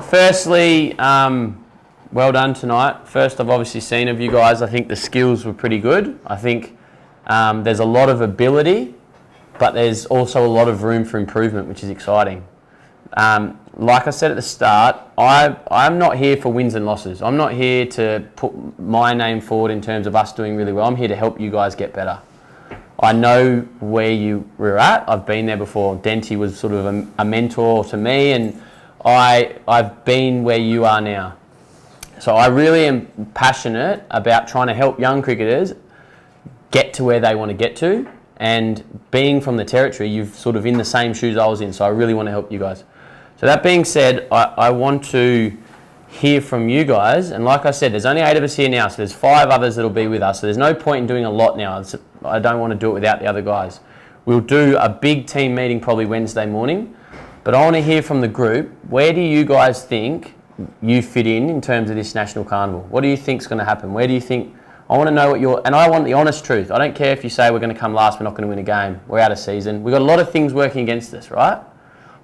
firstly, well done tonight. First, I've obviously seen of you guys. I think the skills were pretty good. I think there's a lot of ability, but there's also a lot of room for improvement, which is exciting. Like I said at the start, I'm not here for wins and losses. I'm not here to put my name forward in terms of us doing really well. I'm here to help you guys get better. I know where you were at. I've been there before. Denty was sort of a mentor to me, and I've been where you are now. So I really am passionate about trying to help young cricketers get to where they want to get to. And being from the territory, you've sort of in the same shoes I was in. So I really want to help you guys. So that being said, I want to hear from you guys. And like I said, there's only 8 of us here now. So there's 5 others that'll be with us. So there's no point in doing a lot now. I don't want to do it without the other guys. We'll do a big team meeting probably Wednesday morning. But I want to hear from the group. Where do you guys think you fit in terms of this National Carnival? What do you think's going to happen? Where do you think... I want to know what and I want the honest truth. I don't care if you say we're going to come last, we're not going to win a game. We're out of season. We've got a lot of things working against us, right?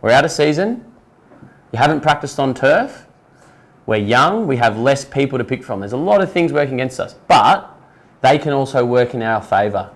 We're out of season. You haven't practiced on turf. We're young. We have less people to pick from. There's a lot of things working against us, but they can also work in our favour.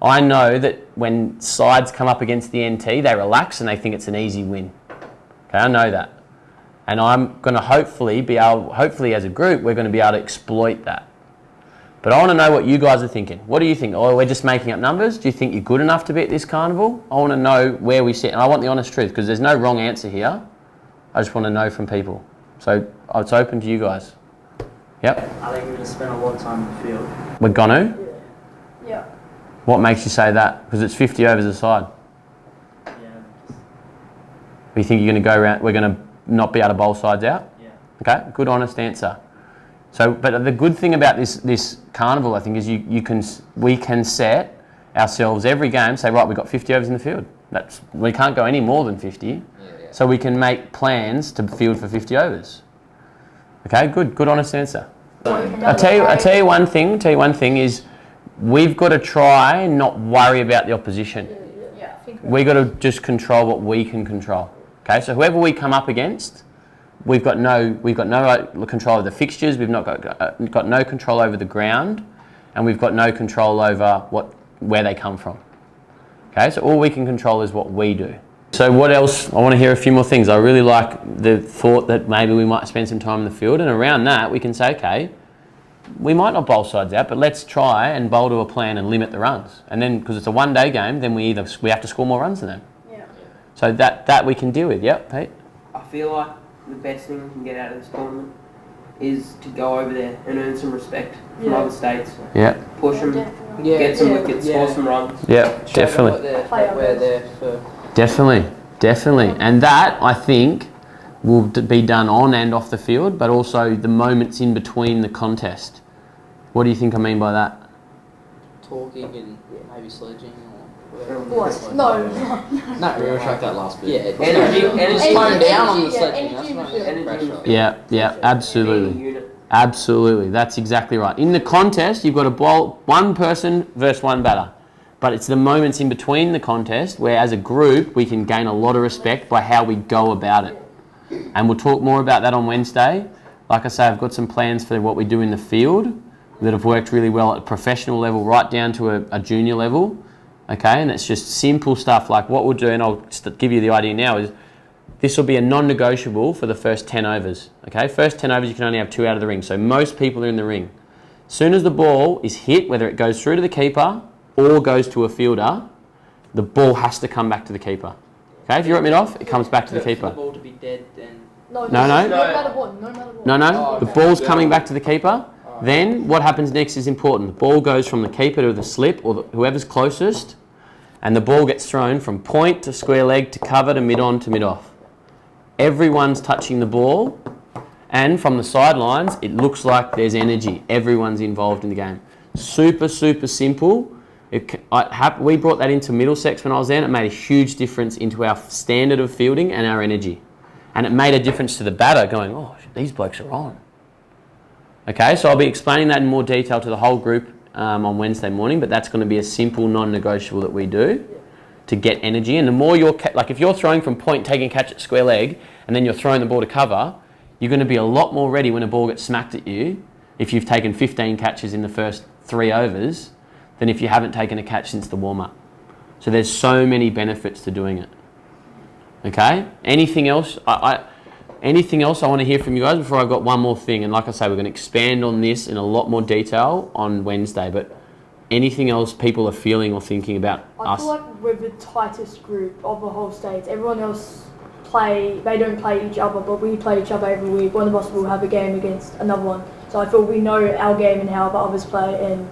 I know that when sides come up against the NT, they relax and they think it's an easy win. Okay, I know that. And I'm going to hopefully as a group, we're going to be able to exploit that. But I want to know what you guys are thinking. What do you think? Oh, we're just making up numbers? Do you think you're good enough to be at this carnival? I want to know where we sit. And I want the honest truth because there's no wrong answer here. I just want to know from people. So it's open to you guys. Yep. I think we're going to spend a lot of time in the field. We're going to? Yeah. What makes you say that? Because it's 50 overs a side. Yeah. You think you're going to go around, we're going to not be able to bowl sides out? Yeah. Okay, good honest answer. So, but the good thing about this carnival, I think, is we can set ourselves every game, say, right, we've got 50 overs in the field. We can't go any more than 50. Yeah. So we can make plans to field for 50 overs. Okay, good honest answer. I'll tell you one thing is we've got to try and not worry about the opposition. Yeah. We've got to just control what we can control. Okay, so whoever we come up against, we've got no control of the fixtures. We've not got no control over the ground, and we've got no control over where they come from. Okay, so all we can control is what we do. So what else? I want to hear a few more things. I really like the thought that maybe we might spend some time in the field, and around that we can say, okay, we might not bowl sides out, but let's try and bowl to a plan and limit the runs. And then, because it's a one-day game, then we have to score more runs than them. Yeah. So that we can deal with. Yep, Pete. I feel like the best thing we can get out of this tournament is to go over there and earn some respect from other states. Yeah. Push them, get some wickets, score some runs. Yeah, definitely. We're there for. Definitely. And that, I think, will be done on and off the field, but also the moments in between the contest. What do you think I mean by that? Talking and maybe sledging or whatever. What? No. No, we retract that last bit. Yeah, energy. Tone down on the sledging. Energy That's in the right. field. Yeah, absolutely. That's exactly right. In the contest, you've got to bowl one person versus one batter. But it's the moments in between the contest where, as a group, we can gain a lot of respect by how we go about it. And we'll talk more about that on Wednesday. Like I say, I've got some plans for what we do in the field that have worked really well at a professional level right down to a junior level. Okay, and it's just simple stuff like what we'll do, and I'll give you the idea now, is this will be a non-negotiable for the first 10 overs. Okay, first 10 overs you can only have 2 out of the ring, so most people are in the ring. As soon as the ball is hit, whether it goes through to the keeper or goes to a fielder, the ball has to come back to the keeper. Okay, if you rip it off, it comes back to the keeper. For the ball to be dead, then. No. The ball's coming back to the keeper. Then what happens next is important. The ball goes from the keeper to the slip or whoever's closest, and the ball gets thrown from point to square leg to cover to mid-on to mid-off. Everyone's touching the ball, and from the sidelines, it looks like there's energy. Everyone's involved in the game. Super simple. We brought that into Middlesex when I was there, and it made a huge difference into our standard of fielding and our energy. And it made a difference to the batter going, oh, these blokes are on. Okay, so I'll be explaining that in more detail to the whole group on Wednesday morning, but that's going to be a simple non-negotiable that we do. to get energy. And the more like if you're throwing from point, taking a catch at square leg, and then you're throwing the ball to cover, you're going to be a lot more ready when a ball gets smacked at you if you've taken 15 catches in the first 3 overs than if you haven't taken a catch since the warm-up. So there's so many benefits to doing it. Okay? Anything else? Anything else I want to hear from you guys before I've got one more thing? And like I say, we're going to expand on this in a lot more detail on Wednesday. But anything else people are feeling or thinking about I us? feel like we're the tightest group of the whole state. Everyone else they don't play each other, but we play each other every week. One of us will have a game against another one. So I feel we know our game and how the others play, and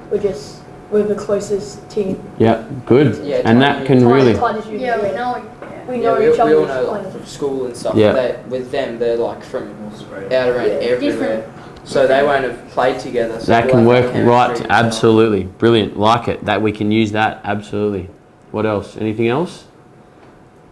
we're the closest team. Yeah, good. Yeah, and that can really... Tightest unit, Yeah, we know. We Yeah, know we each all other's know like, players. from school and stuff. Yeah. With them, they're like from More spread. out around everywhere. Different. So they won't have played together. So That we'll can have work chemistry right, and stuff. absolutely. Brilliant, like it. That we can use that, absolutely. What else? Anything else?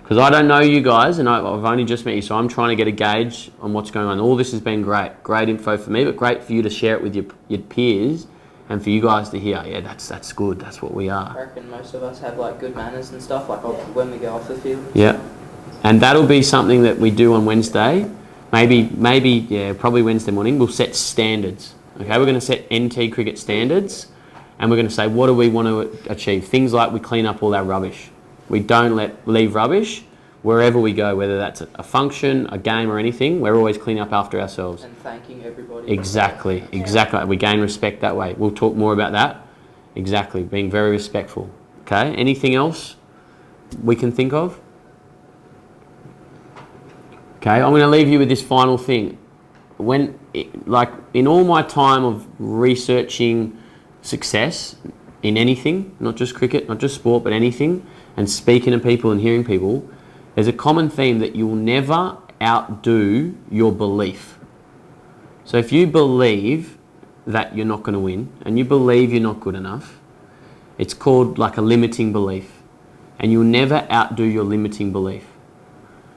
Because I don't know you guys, and I've only just met you, so I'm trying to get a gauge on what's going on. All this has been great. Great info for me, but great for you to share it with your peers and for you guys to hear, yeah, that's good, that's what we I are. reckon most of us have like good manners and stuff, like when we go off the field. Yeah. And that'll be something that we do on Wednesday. Maybe, probably Wednesday morning, we'll set standards. Okay, we're going to set NT cricket standards, and we're going to say, what do we want to achieve? Things like we clean up all our rubbish. We don't leave rubbish wherever we go, whether that's a function, a game or anything. We're always cleaning up after ourselves. And thanking everybody. Exactly. We gain respect that way. We'll talk more about that. Exactly, being very respectful. Okay, anything else we can think of? Okay, I'm going to leave you with this final thing. In all my time of researching success in anything, not just cricket, not just sport, but anything, and speaking to people and hearing people, there's a common theme that you'll never outdo your belief. So if you believe that you're not going to win, and you believe you're not good enough, it's called like a limiting belief. And you'll never outdo your limiting belief.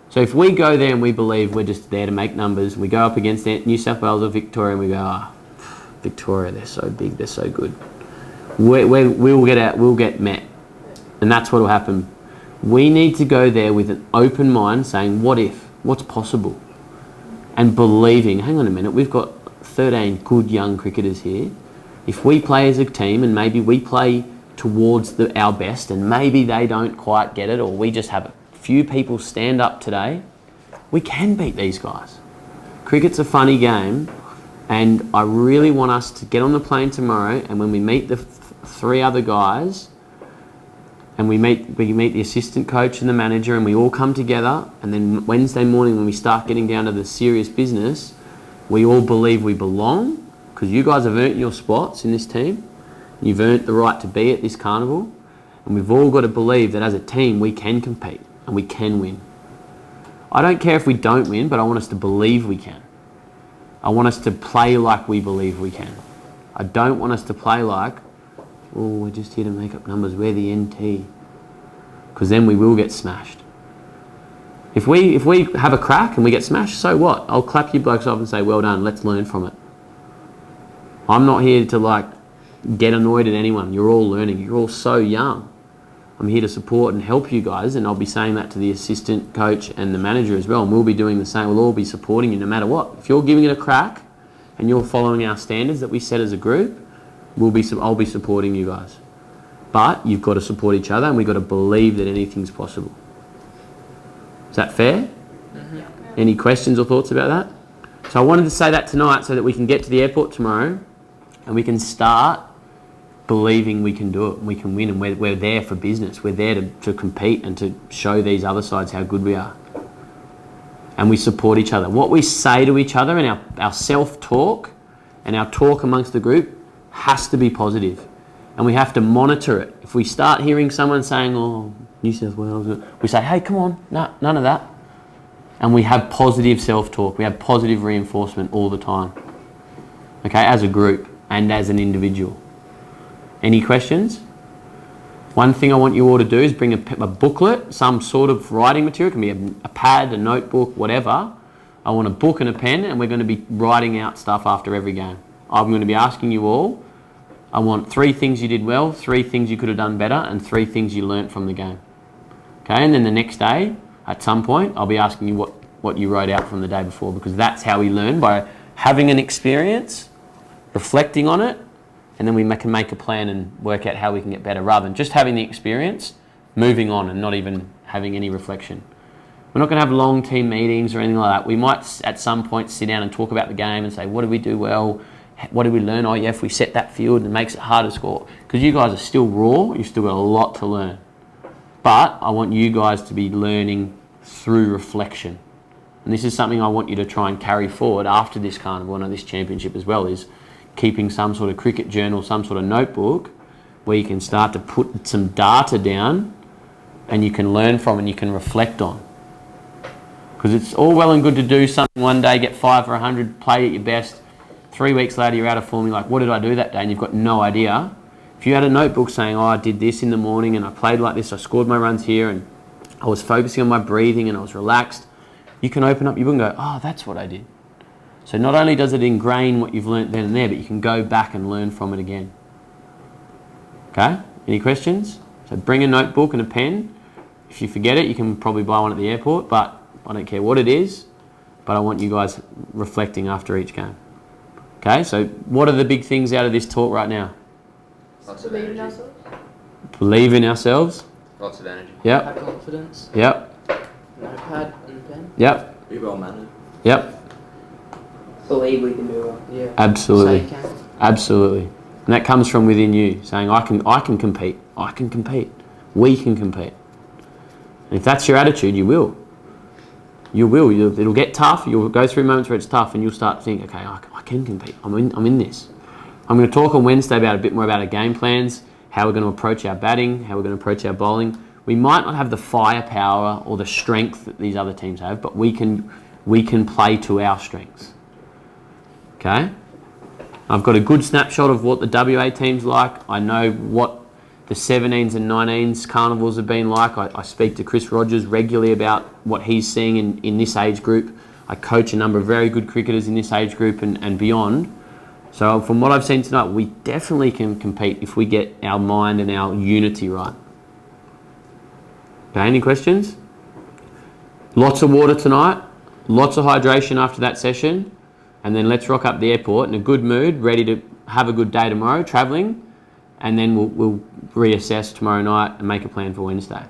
So if we go there and we believe we're just there to make numbers, we go up against New South Wales or Victoria and we go, Victoria, they're so big, they're so good. We'll get met. And that's what will happen. We need to go there with an open mind saying, what if? What's possible? And believing, hang on a minute, we've got 13 good young cricketers here. If we play as a team and maybe we play towards our best and maybe they don't quite get it, or we just have a few people stand up today, we can beat these guys. Cricket's a funny game, and I really want us to get on the plane tomorrow, and when we meet the 3 other guys, and we meet the assistant coach and the manager, and we all come together, and then Wednesday morning when we start getting down to the serious business, we all believe we belong, because you guys have earned your spots in this team. You've earned the right to be at this carnival, and we've all got to believe that as a team we can compete and we can win. I don't care if we don't win, but I want us to believe we can. I want us to play like we believe we can. I don't want us to play like, oh, we're just here to make up numbers, we're the NT. Because then we will get smashed. If we have a crack and we get smashed, so what? I'll clap you blokes off and say, well done, let's learn from it. I'm not here to get annoyed at anyone. You're all learning. You're all so young. I'm here to support and help you guys, and I'll be saying that to the assistant coach and the manager as well, and we'll be doing the same. We'll all be supporting you no matter what. If you're giving it a crack and you're following our standards that we set as a group, I'll be supporting you guys. But you've got to support each other, and we've got to believe that anything's possible. Is that fair? Mm-hmm. Any questions or thoughts about that? So I wanted to say that tonight so that we can get to the airport tomorrow and we can start believing we can do it and we can win, and we're there for business. We're there to compete and to show these other sides how good we are. And we support each other. What we say to each other and our self-talk and our talk amongst the group has to be positive. And we have to monitor it. If we start hearing someone saying, oh, New South Wales, we say, hey, come on, no, none of that. And we have positive self-talk. We have positive reinforcement all the time. Okay, as a group and as an individual. Any questions? One thing I want you all to do is bring a booklet, some sort of writing material. It can be a pad, a notebook, whatever. I want a book and a pen, and we're going to be writing out stuff after every game. I'm going to be asking you all, I want 3 things you did well, 3 things you could have done better, and 3 things you learnt from the game. Okay, and then the next day, at some point, I'll be asking you what you wrote out from the day before, because that's how we learn, by having an experience, reflecting on it, and then we can make a plan and work out how we can get better, rather than just having the experience, moving on and not even having any reflection. We're not going to have long team meetings or anything like that. We might at some point sit down and talk about the game and say, what did we do well? What did we learn? Oh yeah, if we set that field, it makes it hard to score. Because you guys are still raw, you've still got a lot to learn. But I want you guys to be learning through reflection. And this is something I want you to try and carry forward after this carnival and this championship as well, is keeping some sort of cricket journal, some sort of notebook where you can start to put some data down and you can learn from and you can reflect on. Because it's all well and good to do something one day, get 5 or 100, play at your best. 3 weeks later, you're out of form. You're like, what did I do that day? And you've got no idea. If you had a notebook saying, oh, I did this in the morning and I played like this, I scored my runs here and I was focusing on my breathing and I was relaxed, you can open up your book and go, oh, that's what I did. So not only does it ingrain what you've learnt then and there, but you can go back and learn from it again. Okay? Any questions? So bring a notebook and a pen. If you forget it, you can probably buy one at the airport, but I don't care what it is, but I want you guys reflecting after each game. Okay, so what are the big things out of this talk right now? Lots of Believe in energy. ourselves. Believe in ourselves. Lots of energy. Yep. Have confidence. Yep. Notepad and pen. Yep. Be well mannered. Yep. Believe we can do it. Yeah. Absolutely. Say you can. Absolutely. And that comes from within you, saying, I can compete. I can compete. We can compete. And if that's your attitude, you will. You will. It'll get tough. You'll go through moments where it's tough and you'll start to think, okay, I can compete. I'm in this. I'm going to talk on Wednesday about a bit more about our game plans, how we're going to approach our batting, how we're going to approach our bowling. We might not have the firepower or the strength that these other teams have, but we can play to our strengths. Okay? I've got a good snapshot of what the WA team's like. I know what the 17s and 19s carnivals have been like. I speak to Chris Rogers regularly about what he's seeing in this age group. I coach a number of very good cricketers in this age group and beyond. So from what I've seen tonight, we definitely can compete if we get our mind and our unity right. Okay, any questions? Lots of water tonight, lots of hydration after that session, and then let's rock up the airport in a good mood, ready to have a good day tomorrow, travelling, and then we'll reassess tomorrow night and make a plan for Wednesday.